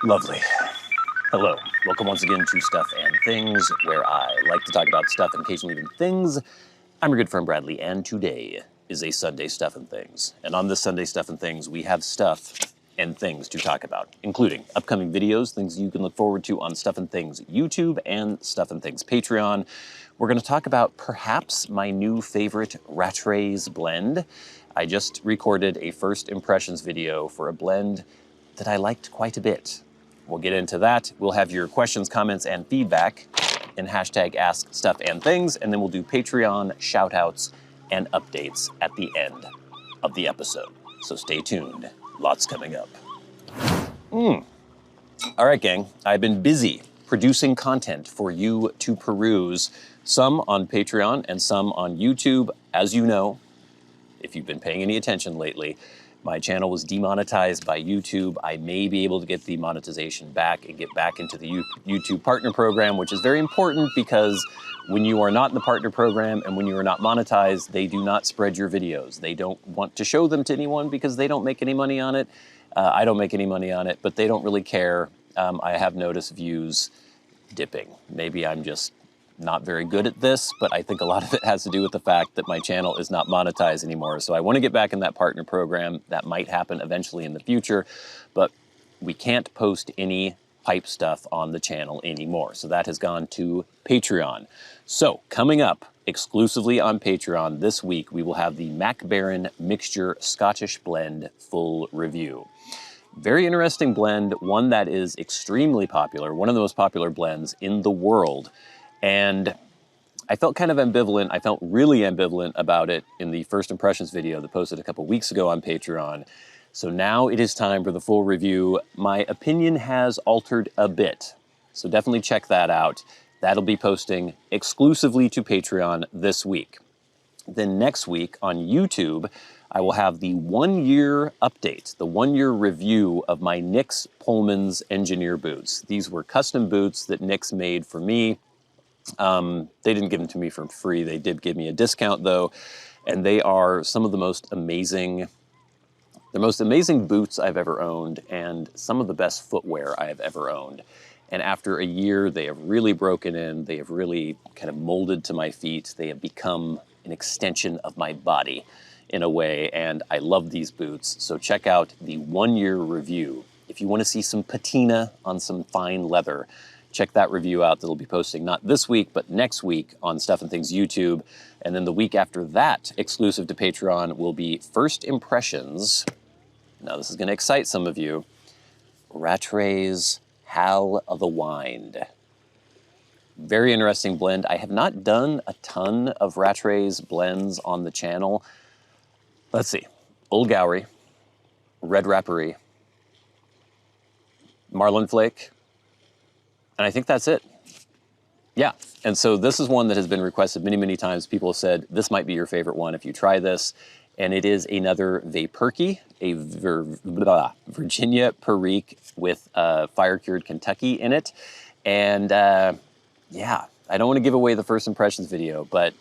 Lovely. Hello. Welcome once again to Stuff and Things, where I like to talk about stuff and occasionally even things. I'm your good friend Bradley, and today is a Sunday Stuff and Things. And on this Sunday Stuff and Things, we have stuff and things to talk about, including upcoming videos, things you can look forward to on Stuff and Things YouTube and Stuff and Things Patreon. We're going to talk about perhaps my new favorite RATTRAY'S blend. I just recorded a first impressions video for a blend that I liked quite a bit. We'll get into that. We'll have your questions, comments, and feedback in hashtag askstuffandthings, and then we'll do Patreon shout-outs and updates at the end of the episode. So stay tuned. Lots coming up. All right, gang. I've been busy producing content for you to peruse, some on Patreon and some on YouTube. As you know, if you've been paying any attention lately, my channel was demonetized by YouTube. I may be able to get the monetization back and get back into the YouTube partner program, which is very important because when you are not in the partner program and when you are not monetized, they do not spread your videos. They don't want to show them to anyone because they don't make any money on it. I don't make any money on it, but they don't really care. I have noticed views dipping. Maybe I'm just not very good at this, but I think a lot of it has to do with the fact that my channel is not monetized anymore. So I want to get back in that partner program. That might happen eventually in the future, but we can't post any pipe stuff on the channel anymore. So that has gone to Patreon. So coming up exclusively on Patreon this week, we will have the McFadin Mixture Scottish Blend full review. Very interesting blend, one that is extremely popular, one of the most popular blends in the world. And I felt kind of ambivalent. I felt really ambivalent about it in the first impressions video that posted a couple weeks ago on Patreon. So now it is time for the full review. My opinion has altered a bit, so definitely check that out. That'll be posting exclusively to Patreon this week. Then next week on YouTube, I will have the 1-year update, the 1-year review of my NYX Pullman's engineer boots. These were custom boots that NYX made for me. They didn't give them to me for free. They did give me a discount though. And they are some of the most amazing boots I've ever owned and some of the best footwear I have ever owned. And after a year, they have really broken in. They have really kind of molded to my feet. They have become an extension of my body in a way. And I love these boots. So check out the 1-year review. If you want to see some patina on some fine leather, check that review out. That'll be posting not this week, but next week on Stuff and Things YouTube. And then the week after that, exclusive to Patreon, will be First Impressions. Now this is going to excite some of you. RATTRAY'S Hal of the Wind. Very interesting blend. I have not done a ton of RATTRAY'S blends on the channel. Let's see. Old Gowrie, Red Rapparee, Marlin Flake, and I think that's it. Yeah, and so this is one that has been requested many, many times. People have said, this might be your favorite one if you try this. And it is another Vaperky, a Virginia Perique with fire-cured Kentucky in it. And yeah, I don't want to give away the first impressions video, but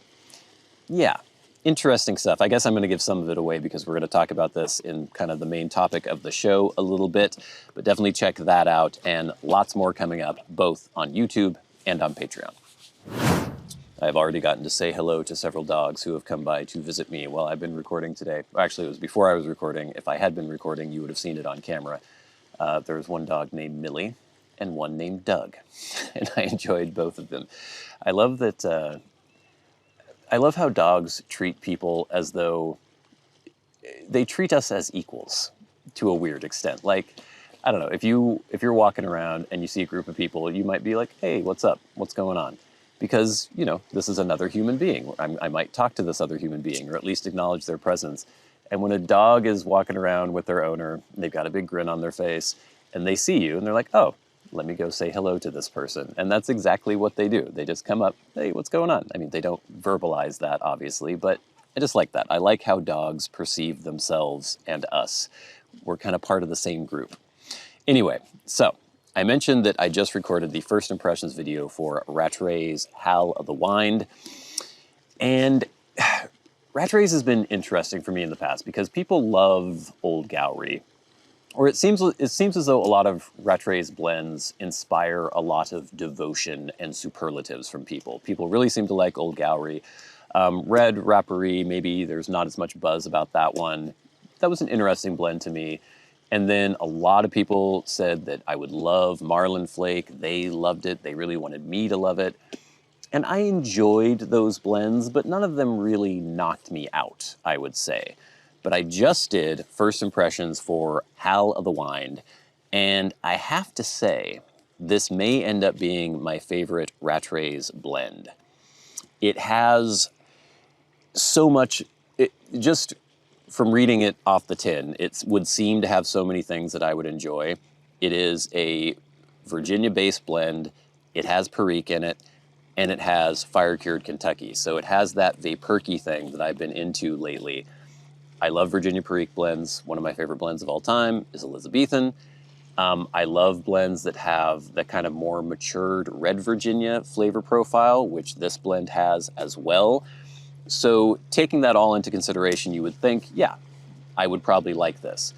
yeah, interesting stuff. I guess I'm going to give some of it away because we're going to talk about this in kind of the main topic of the show a little bit, but definitely check that out and lots more coming up both on YouTube and on Patreon. I've already gotten to say hello to several dogs who have come by to visit me while I've been recording today. Actually, it was before I was recording. If I had been recording, you would have seen it on camera. There was one dog named Millie and one named Doug, and I enjoyed both of them. I love that. I love how dogs treat people as though they treat us as equals to a weird extent. Like, I don't know, if you're walking around and you see a group of people, you might be like, hey, what's up? What's going on? Because, you know, this is another human being. I might talk to this other human being or at least acknowledge their presence. And when a dog is walking around with their owner, they've got a big grin on their face and they see you and they're like, oh, let me go say hello to this person. And that's exactly what they do. They just come up, hey, what's going on? I mean, they don't verbalize that, obviously, but I just like that. I like how dogs perceive themselves and us. We're kind of part of the same group. Anyway, so I mentioned that I just recorded the first impressions video for RATTRAY'S Hal of the Wind. And RATTRAY'S has been interesting for me in the past because people love Old Gowrie. or it seems as though a lot of Rattray's blends inspire a lot of devotion and superlatives from people. People really seem to like Old Gowrie. Red Rapparee, maybe there's not as much buzz about that one. That was an interesting blend to me. And then a lot of people said that I would love Marlin Flake. They loved it. They really wanted me to love it. And I enjoyed those blends, but none of them really knocked me out, I would say. But I just did first impressions for Hal of the Wind, and I have to say, this may end up being my favorite Rattray's blend. It has so much, just from reading it off the tin, it would seem to have so many things that I would enjoy. It is a Virginia-based blend. It has Perique in it, and it has fire-cured Kentucky. So it has that vaporky thing that I've been into lately. I love Virginia Perique blends. One of my favorite blends of all time is Elizabethan. I love blends that have that kind of more matured red Virginia flavor profile, which this blend has as well. So taking that all into consideration, you would think, yeah, I would probably like this.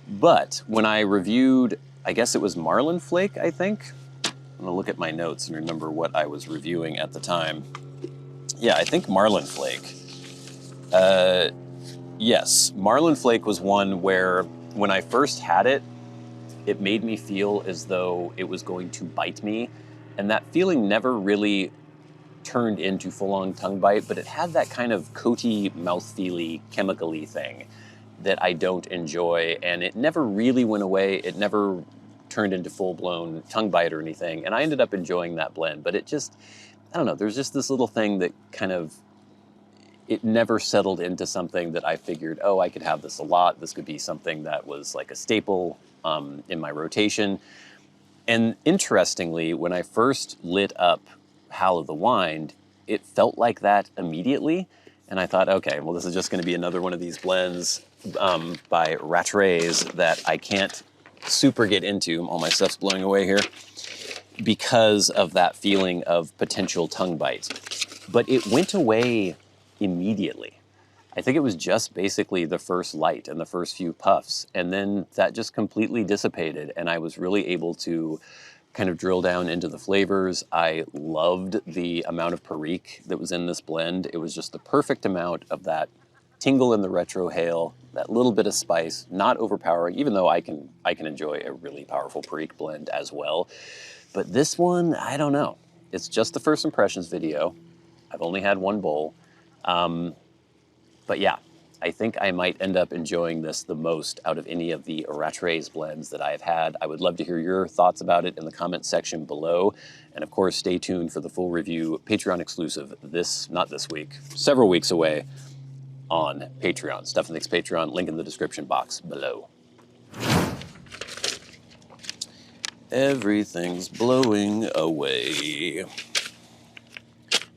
But when I reviewed, I guess it was Marlin Flake, I think. I'm gonna look at my notes and remember what I was reviewing at the time. Yeah, I think Marlin Flake. Yes, Marlin Flake was one where when I first had it, it made me feel as though it was going to bite me. And that feeling never really turned into full-on tongue bite, but it had that kind of coaty, mouthfeely, chemical-y thing that I don't enjoy. And it never really went away. It never turned into full-blown tongue bite or anything. And I ended up enjoying that blend, but it just, I don't know, there's just this little thing that kind of, it never settled into something that I figured, oh, I could have this a lot. This could be something that was like a staple in my rotation. And interestingly, when I first lit up Hal of the Wind, it felt like that immediately. And I thought, okay, well, this is just going to be another one of these blends by Rattray's that I can't super get into. All my stuff's blowing away here because of that feeling of potential tongue bite. But it went away immediately. I think it was just basically the first light and the first few puffs, and then that just completely dissipated, and I was really able to kind of drill down into the flavors. I loved the amount of Perique that was in this blend. It was just the perfect amount of that tingle in the retrohale, that little bit of spice, not overpowering, even though I can enjoy a really powerful Perique blend as well. But this one, I don't know. It's just the first impressions video. I've only had one bowl. But yeah, I think I might end up enjoying this the most out of any of the Rattray's blends that I've had. I would love to hear your thoughts about it in the comment section below. And of course, stay tuned for the full review, Patreon exclusive, not this week, several weeks away on Patreon. Stuff and Things Patreon, link in the description box below. Everything's blowing away.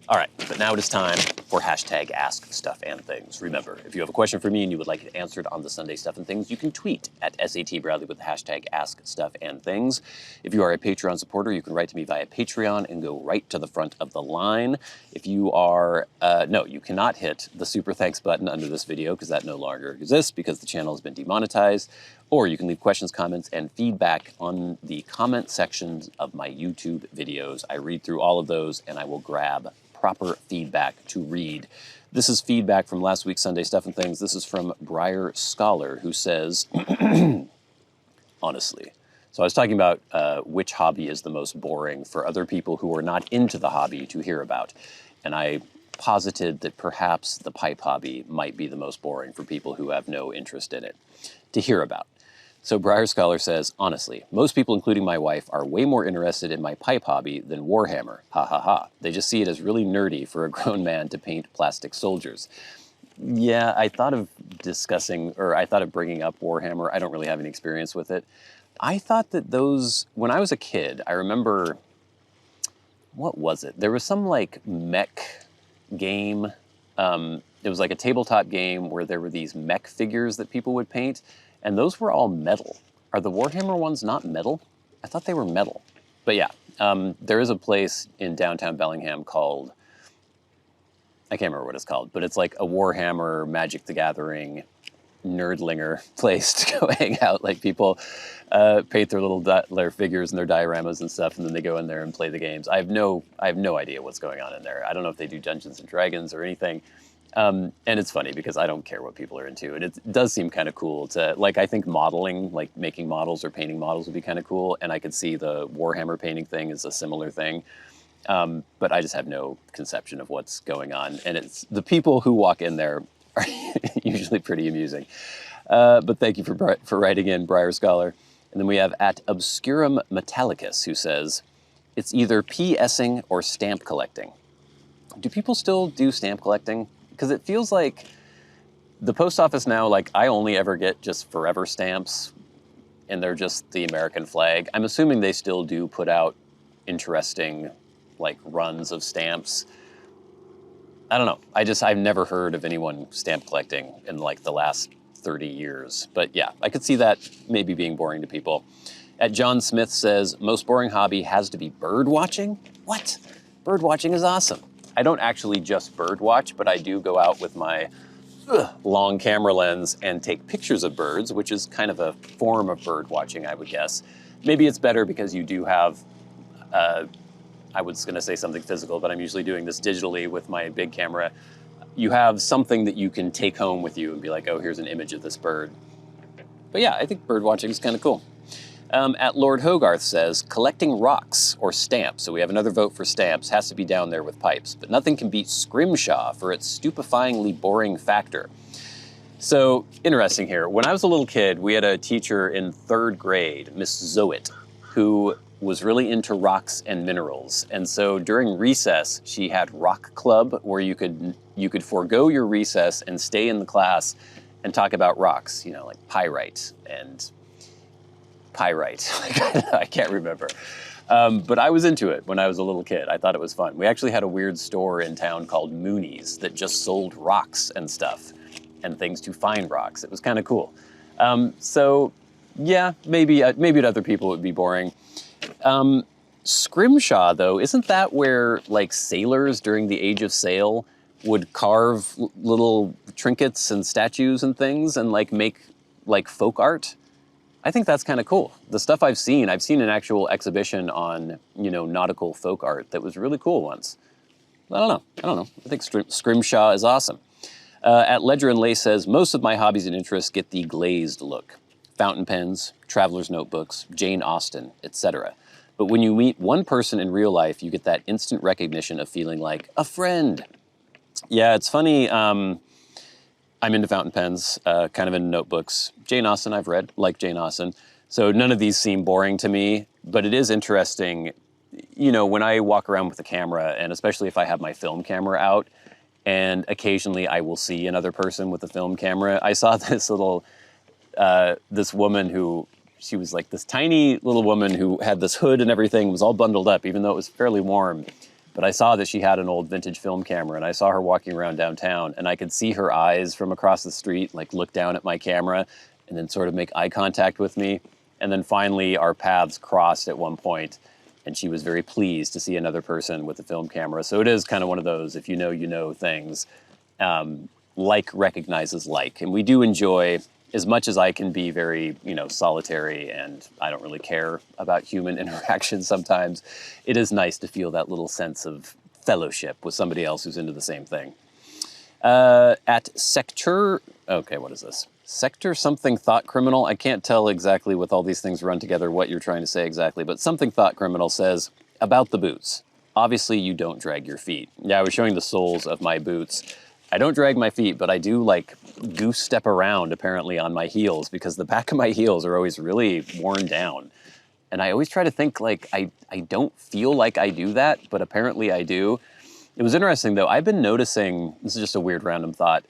All right, but now it is time for hashtag #AskStuffandThings. Remember, if you have a question for me and you would like it answered on the Sunday Stuff and Things, you can tweet at @SATBradley with the hashtag #AskStuffandThings. If you are a Patreon supporter, you can write to me via Patreon and go right to the front of the line. If you are, no, you cannot hit the super thanks button under this video because that no longer exists because the channel has been demonetized. Or you can leave questions, comments, and feedback on the comment sections of my YouTube videos. I read through all of those and I will grab proper feedback to read. This is feedback from last week's Sunday Stuff and Things. This is from Briar Scholar, who says, honestly. So I was talking about which hobby is the most boring for other people who are not into the hobby to hear about. And I posited that perhaps the pipe hobby might be the most boring for people who have no interest in it to hear about. So Briar Scholar says, honestly, most people, including my wife, are way more interested in my pipe hobby than Warhammer. Ha ha ha. They just see it as really nerdy for a grown man to paint plastic soldiers. Yeah, I thought of discussing, or I thought of bringing up Warhammer. I don't really have any experience with it. I thought that those, when I was a kid, I remember, what was it? There was some like mech game. It was like a tabletop game where there were these mech figures that people would paint. And those were all metal. Are the Warhammer ones not metal? I thought they were metal. But yeah, there is a place in downtown Bellingham called, I can't remember what it's called, but it's like a Warhammer, Magic the Gathering nerdlinger place to go hang out. Like people paint their little their figures and their dioramas and stuff, and then they go in there and play the games. I have no idea what's going on in there. I don't know if they do Dungeons and Dragons or anything. And it's funny because I don't care what people are into, and it does seem kind of cool to, like, I think modeling, like making models or painting models would be kind of cool, and I could see the Warhammer painting thing is a similar thing. But I just have no conception of what's going on, and it's the people who walk in there are usually pretty amusing. But thank you for writing in, Briar Scholar. And then we have at Obscurum Metallicus, who says, it's either PSing or stamp collecting. Do people still do stamp collecting? Because it feels like the post office now, like, I only ever get just forever stamps, and they're just the American flag. I'm assuming they still do put out interesting, like, runs of stamps. I don't know. I've never heard of anyone stamp collecting in, like, the last 30 years. But yeah, I could see that maybe being boring to people. At John Smith says, most boring hobby has to be bird watching? What? Bird watching is awesome. I don't actually just bird watch, but I do go out with my long camera lens and take pictures of birds, which is kind of a form of bird watching, I would guess. Maybe it's better because you do have, I was gonna say something physical, but I'm usually doing this digitally with my big camera. You have something that you can take home with you and be like, oh, here's an image of this bird. But yeah, I think bird watching is kind of cool. At Lord Hogarth says, collecting rocks or stamps, so we have another vote for stamps, has to be down there with pipes, but nothing can beat Scrimshaw for its stupefyingly boring factor. So, interesting here. When I was a little kid, we had a teacher in 3rd grade, Miss Zoet, who was really into rocks and minerals. And so during recess, she had rock club where you could forego your recess and stay in the class and talk about rocks, you know, like pyrite and pyrite. I can't remember. But I was into it when I was a little kid. I thought it was fun. We actually had a weird store in town called Mooney's that just sold rocks and stuff and things to find rocks. It was kind of cool. So yeah, maybe to other people it would be boring. Scrimshaw, though, isn't that where, like, sailors during the Age of Sail would carve little trinkets and statues and things and, like, make, like, folk art? I think that's kind of cool. The stuff I've seen an actual exhibition on, you know, nautical folk art that was really cool once. I don't know. I think Scrimshaw is awesome. At Ledger and Lay says, most of my hobbies and interests get the glazed look. Fountain pens, traveler's notebooks, Jane Austen, etc. But when you meet one person in real life, you get that instant recognition of feeling like a friend. Yeah, it's funny. I'm into fountain pens, kind of into notebooks. Jane Austen I've read, like Jane Austen. So none of these seem boring to me, but it is interesting, you know, when I walk around with a camera, and especially if I have my film camera out, and occasionally I will see another person with a film camera. I saw this little, this woman who, she was like this tiny little woman who had this hood and everything, was all bundled up, even though it was fairly warm. But I saw that she had an old vintage film camera, and I saw her walking around downtown, and I could see her eyes from across the street, like look down at my camera and then sort of make eye contact with me. And then finally our paths crossed at one point, and she was very pleased to see another person with a film camera. So it is kind of one of those, if you know things, like recognizes like. And we do enjoy, as much as I can be very, you know, solitary and I don't really care about human interaction sometimes, it is nice to feel that little sense of fellowship with somebody else who's into the same thing. At Sector, okay, what is this? Sector something thought criminal. I can't tell exactly with all these things run together what you're trying to say exactly, but something thought criminal says, about the boots. Obviously you don't drag your feet. Yeah, I was showing the soles of my boots. I don't drag my feet, but I do, like, goose step around apparently on my heels because the back of my heels are always really worn down. And I always try to think, like, I don't feel like I do that, but apparently I do. It was interesting, though. I've been noticing, this is just a weird random thought,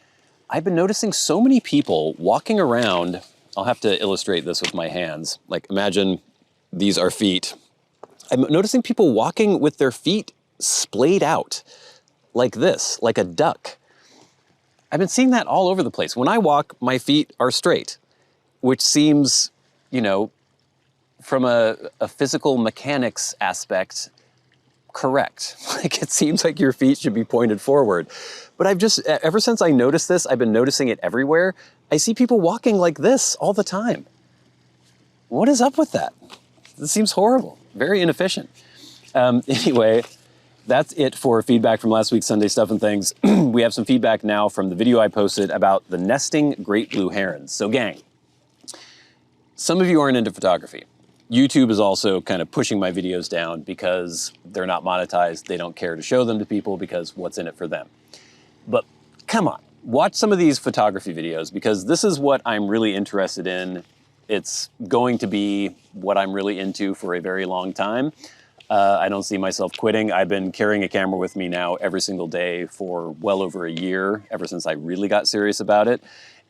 I've been noticing so many people walking around, I'll have to illustrate this with my hands. Like, imagine these are feet. I'm noticing people walking with their feet splayed out like this, like a duck. I've been seeing that all over the place. When I walk, my feet are straight, which seems, you know, from a physical mechanics aspect, correct. Like, it seems like your feet should be pointed forward. But I've just, ever since I noticed this, I've been noticing it everywhere. I see people walking like this all the time. What is up with that? This seems horrible, very inefficient. Anyway, that's it for feedback from last week's Sunday Stuff and Things. We have some feedback now from the video I posted about the nesting great blue herons. So gang, some of you aren't into photography. YouTube is also kind of pushing my videos down because they're not monetized. They don't care to show them to people because what's in it for them? But come on, watch some of these photography videos because this is what I'm really interested in. It's going to be what I'm really into for a very long time. I don't see myself quitting. I've been carrying a camera with me now every single day for well over a year, ever since I really got serious about it.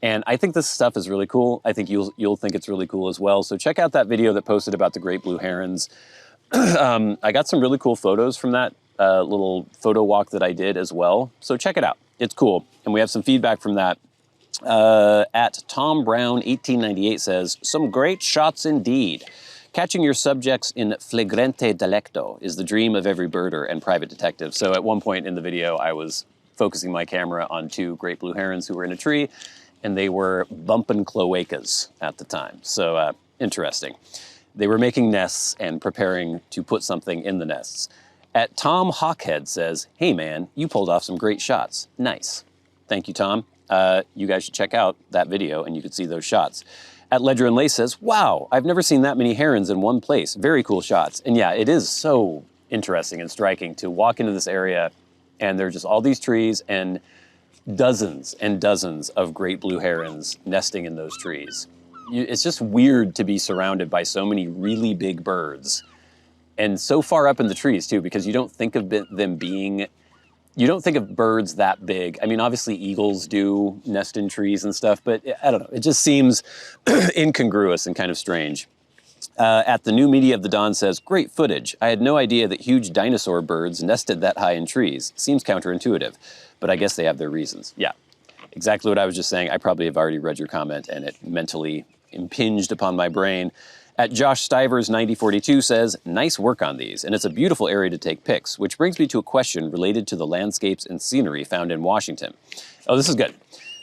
And I think this stuff is really cool. I think you'll think it's really cool as well. So check out that video that posted about the great blue herons. I got some really cool photos from that little photo walk that I did as well. So check it out. It's cool. And we have some feedback from that. At Tom Brown 1898 says, some great shots indeed. Catching your subjects in flagrante delicto is the dream of every birder and private detective. So at one point in the video, I was focusing my camera on two great blue herons who were in a tree, and they were bumping cloacas at the time. So interesting. They were making nests and preparing to put something in the nests. At Tom Hawkhead says, hey man, you pulled off some great shots. Nice. Thank you, Tom. You guys should check out that video and you can see those shots. At Ledger and Lace says, wow, I've never seen that many herons in one place. Very cool shots. And yeah, it is so interesting and striking to walk into this area and there are just all these trees and dozens of great blue herons nesting in those trees. It's just weird to be surrounded by so many really big birds and so far up in the trees too, because you don't think of them being, you don't think of birds that big. I mean, obviously eagles do nest in trees and stuff, but I don't know. It just seems incongruous and kind of strange. At the New Media of the Dawn says, great footage. I had no idea that huge dinosaur birds nested that high in trees. Seems counterintuitive, but I guess they have their reasons. Yeah, exactly what I was just saying. I probably have already read your comment and it mentally impinged upon my brain. At Josh Stivers 9042 says, nice work on these, and it's a beautiful area to take pics, which brings me to a question related to the landscapes and scenery found in Washington. Oh, this is good.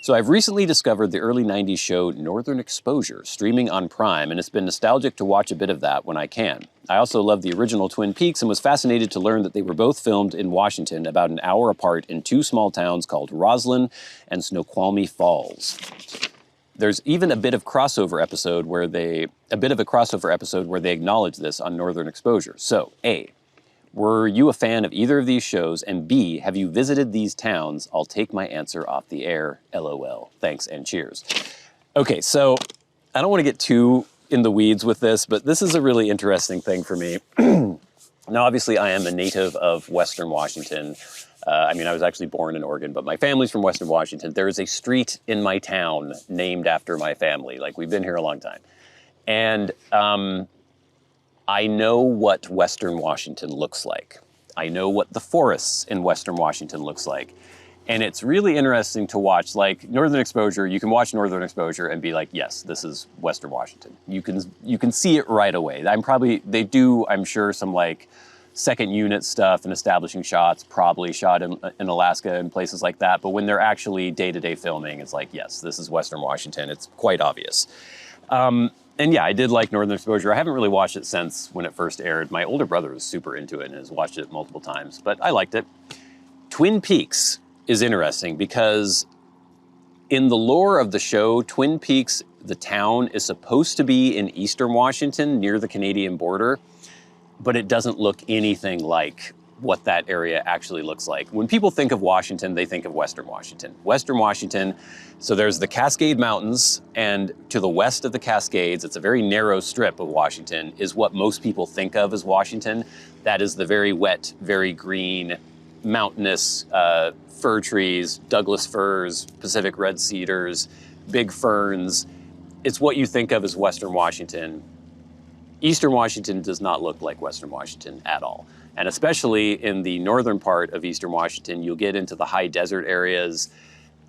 So I've recently discovered the early 90s show Northern Exposure, streaming on Prime, and it's been nostalgic to watch a bit of that when I can. I also love the original Twin Peaks and was fascinated to learn that they were both filmed in Washington about an hour apart in two small towns called Roslyn and Snoqualmie Falls. There's even a bit of a crossover episode where they acknowledge this on Northern Exposure. So, A, were you a fan of either of these shows? And B, have you visited these towns? I'll take my answer off the air. LOL. Thanks and cheers. Okay, so I don't want to get too in the weeds with this, but this is a really interesting thing for me. Now, obviously, I am a native of Western Washington. I mean, I was actually born in Oregon, but my family's from Western Washington. There is a street in my town named after my family. Like, we've been here a long time. And I know what Western Washington looks like. I know what the forests in Western Washington looks like. And it's really interesting to watch, like Northern Exposure. You can watch Northern Exposure and be like, yes, this is Western Washington. You can see it right away. They do, I'm sure, some like second unit stuff and establishing shots, probably shot in Alaska and places like that. But when they're actually day-to-day filming, it's like, yes, this is Western Washington. It's quite obvious. And yeah, I did like Northern Exposure. I haven't really watched it since when it first aired. My older brother was super into it and has watched it multiple times, but I liked it. Twin Peaks is interesting because in the lore of the show, Twin Peaks, the town, is supposed to be in Eastern Washington near the Canadian border, but it doesn't look anything like what that area actually looks like. When people think of Washington, they think of Western Washington. Western Washington, so there's the Cascade Mountains, and to the west of the Cascades, it's a very narrow strip of Washington, is what most people think of as Washington. That is the very wet, very green, mountainous fir trees, Douglas firs, Pacific red cedars, big ferns. It's what you think of as Western Washington. Eastern Washington does not look like Western Washington at all. And especially in the northern part of Eastern Washington, you'll get into the high desert areas.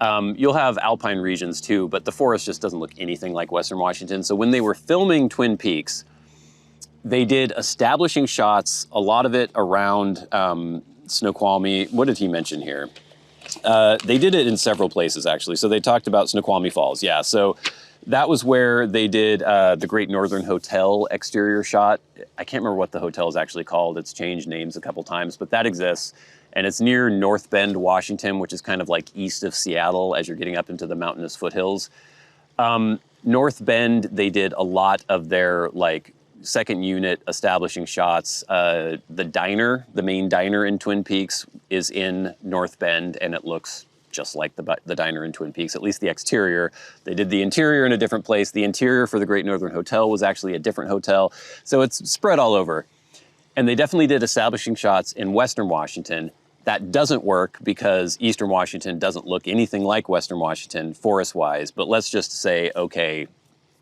You'll have alpine regions too, but the forest just doesn't look anything like Western Washington. So when they were filming Twin Peaks, they did establishing shots, a lot of it around Snoqualmie. What did he mention here? They did it in several places, actually. So they talked about Snoqualmie Falls. Yeah, so that was where they did the Great Northern Hotel exterior shot. I can't remember what the hotel is actually called. It's changed names a couple times, but that exists. And it's near North Bend, Washington, which is kind of like east of Seattle as you're getting up into the mountainous foothills. North Bend, they did a lot of their like second unit establishing shots. The diner, the main diner in Twin Peaks is in North Bend, and it looks just like the diner in Twin Peaks, at least the exterior. They did the interior in a different place. The interior for the Great Northern Hotel was actually a different hotel. So it's spread all over. And they definitely did establishing shots in Western Washington. That doesn't work because Eastern Washington doesn't look anything like Western Washington forest-wise, but let's just say, okay,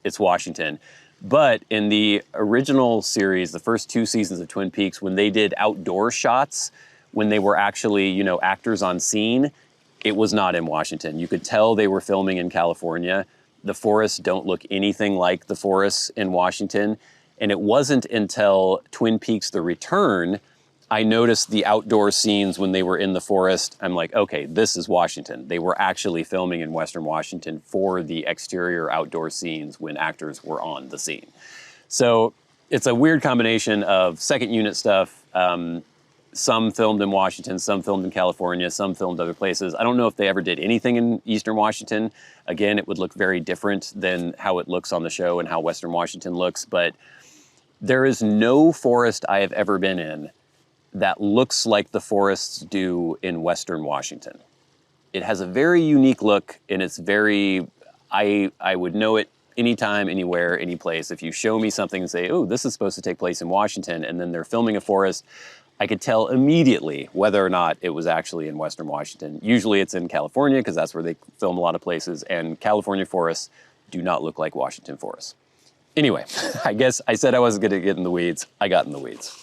it's Washington. But in the original series, the first 2 seasons of Twin Peaks, when they did outdoor shots, when they were actually, you know, actors on scene, it was not in Washington. You could tell they were filming in California. The forests don't look anything like the forests in Washington. And it wasn't until Twin Peaks: The Return I noticed the outdoor scenes when they were in the forest. I'm like, okay, this is Washington. They were actually filming in Western Washington for the exterior outdoor scenes when actors were on the scene. So it's a weird combination of second unit stuff. Some filmed in Washington, some filmed in California, some filmed other places. I don't know if they ever did anything in Eastern Washington. Again, it would look very different than how it looks on the show and how Western Washington looks, but there is no forest I have ever been in that looks like the forests do in Western Washington. It has a very unique look, and it's very, I would know it anytime, anywhere, any place. If you show me something and say, oh, this is supposed to take place in Washington, and then they're filming a forest, I could tell immediately whether or not it was actually in Western Washington. Usually it's in California, because that's where they film a lot of places, and California forests do not look like Washington forests. Anyway, I guess I said I wasn't gonna get in the weeds. I got in the weeds.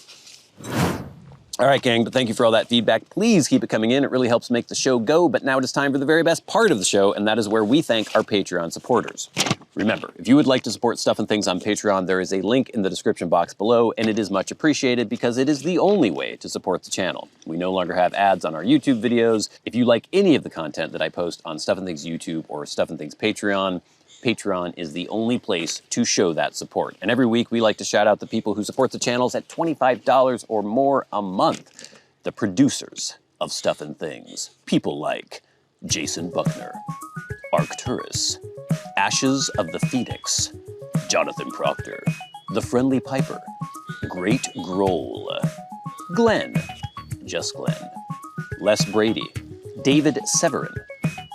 All right, gang, but thank you for all that feedback. Please keep it coming in. It really helps make the show go. But now it is time for the very best part of the show, and that is where we thank our Patreon supporters. Remember, if you would like to support Stuff and Things on Patreon, there is a link in the description box below, and it is much appreciated because it is the only way to support the channel. We no longer have ads on our YouTube videos. If you like any of the content that I post on Stuff and Things YouTube or Stuff and Things Patreon, Patreon is the only place to show that support. And every week we like to shout out the people who support the channels at $25 or more a month. The producers of Stuff and Things. People like Jason Buckner, Arcturus, Ashes of the Phoenix, Jonathon Proctor, The Friendly Piper, GreatGrol, Glenn, Just Glenn, Les Brady, David Severin,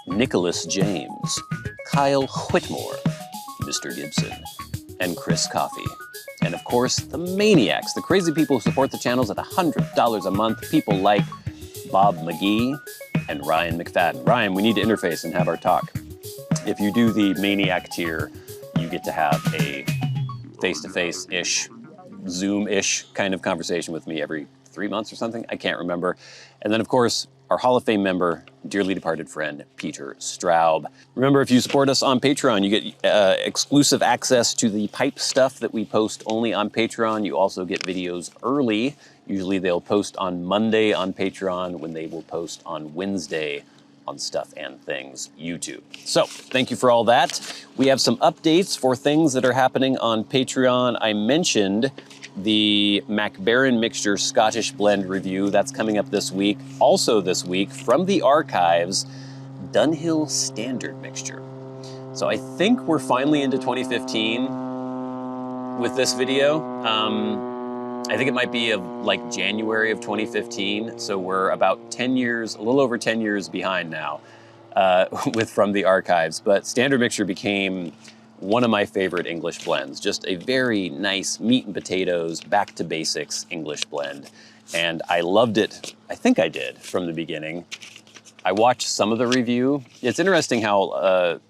Nicholas James, Kyle Whitmore, Mr. Gibson, and Chris Caughey. And of course, the Maniacs, the crazy people who support the channels at $100 a month, people like Bob Magee and Ryan McFadin. Ryan, we need to interface and have our talk. If you do the Maniac tier, you get to have a face-to-face-ish, Zoom-ish kind of conversation with me every 3 months or something. I can't remember. And then, of course, our Hall of Fame member, dearly departed friend, Peter Straub. Remember, if you support us on Patreon, you get exclusive access to the pipe stuff that we post only on Patreon. You also get videos early. Usually they'll post on Monday on Patreon when they will post on Wednesday on Stuff and Things YouTube. So, thank you for all that. We have some updates for things that are happening on Patreon. I mentioned the McFadin Mixture Scottish Blend review. That's coming up this week. Also this week, from the archives, Dunhill Standard Mixture. So I think we're finally into 2015 with this video. I think it might be of like January of 2015. So we're about 10 years, a little over 10 years behind now with From the Archives. But Standard Mixture became one of my favorite English blends. Just a very nice meat and potatoes, back to basics English blend. And I loved it, I think I did, from the beginning. I watched some of the review. It's interesting how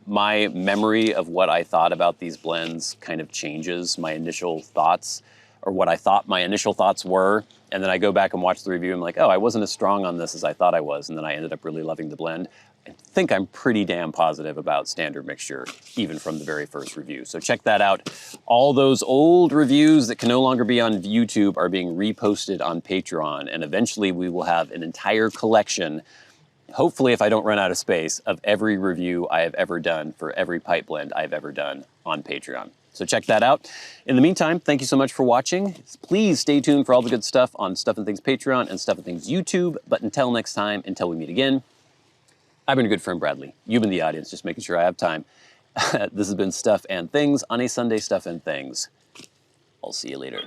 my memory of what I thought about these blends kind of changes my initial thoughts, or what I thought my initial thoughts were. And then I go back and watch the review and I'm like, oh, I wasn't as strong on this as I thought I was. And then I ended up really loving the blend. I think I'm pretty damn positive about Standard Mixture, even from the very first review. So check that out. All those old reviews that can no longer be on YouTube are being reposted on Patreon. And eventually we will have an entire collection hopefully if I don't run out of space, of every review I have ever done for every pipe blend I've ever done on Patreon. So check that out. In the meantime, thank you so much for watching. Please stay tuned for all the good stuff on Stuff and Things Patreon and Stuff and Things YouTube. But until next time, until we meet again, I've been your good friend Bradley. You've been the audience, just making sure I have time. This has been Stuff and Things on a Sunday Stuff and Things. I'll see you later.